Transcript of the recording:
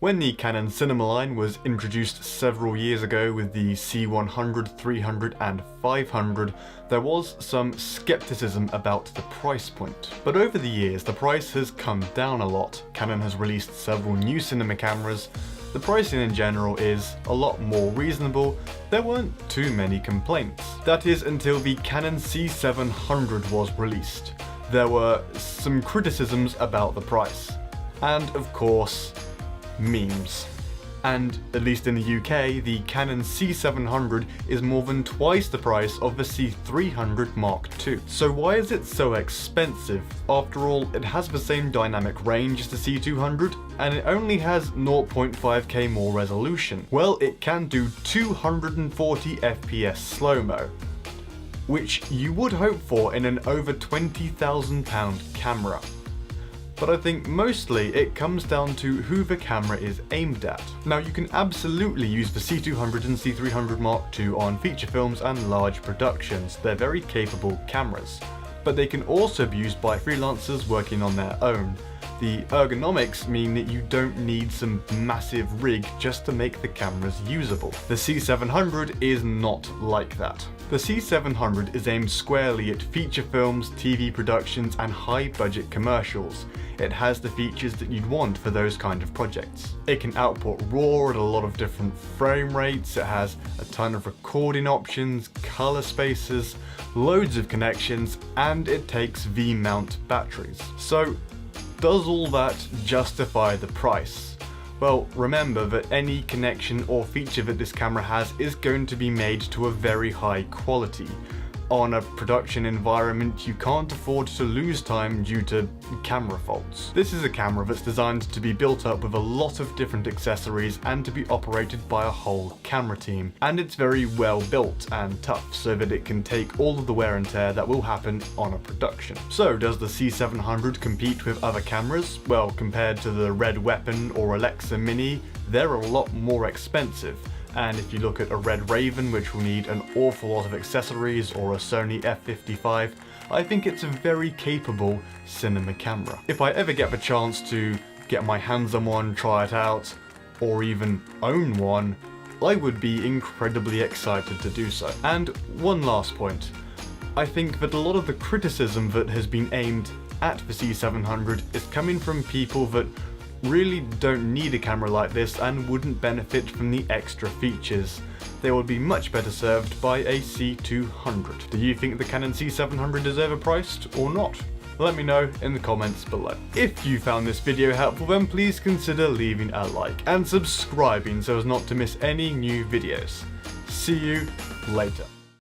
When the Canon cinema line was introduced several years ago with the C100, 300 and 500, there was some skepticism about the price point. But over the years, the price has come down a lot. Canon has released several new cinema cameras. The pricing in general is a lot more reasonable. There weren't too many complaints. That is until the Canon C700 was released. There were some criticisms about the price. And of course, memes. And, at least in the UK, the Canon C700 is more than twice the price of the C300 Mark II. So why is it so expensive? After all, it has the same dynamic range as the C200, and it only has 0.5K more resolution. Well, it can do 240 FPS slow-mo, which you would hope for in an over £20,000 camera. But I think mostly it comes down to who the camera is aimed at. Now, you can absolutely use the C200 and C300 Mark II on feature films and large productions. They're very capable cameras. But they can also be used by freelancers working on their own. The ergonomics mean that you don't need some massive rig just to make the cameras usable. The C700 is not like that. The C700 is aimed squarely at feature films, TV productions and high-budget commercials. It has the features that you'd want for those kind of projects. It can output RAW at a lot of different frame rates, it has a ton of recording options, color spaces, loads of connections, and it takes V-mount batteries. So, does all that justify the price? Well, remember that any connection or feature that this camera has is going to be made to a very high quality. On a production environment, you can't afford to lose time due to camera faults. This is a camera that's designed to be built up with a lot of different accessories and to be operated by a whole camera team. And it's very well built and tough so that it can take all of the wear and tear that will happen on a production. So does the C700 compete with other cameras? Well, compared to the Red Weapon or Alexa Mini, they're a lot more expensive. And if you look at a Red Raven, which will need an awful lot of accessories, or a Sony f55, I think it's a very capable cinema camera. If I ever get the chance to get my hands on one, try it out, or even own one, I would be incredibly excited to do so. And one last point. I think that a lot of the criticism that has been aimed at the C700 is coming from people that really don't need a camera like this and wouldn't benefit from the extra features. They would be much better served by a C200. Do you think the Canon C700 is overpriced or not? Let me know in the comments below. If you found this video helpful, then please consider leaving a like and subscribing so as not to miss any new videos. See you later.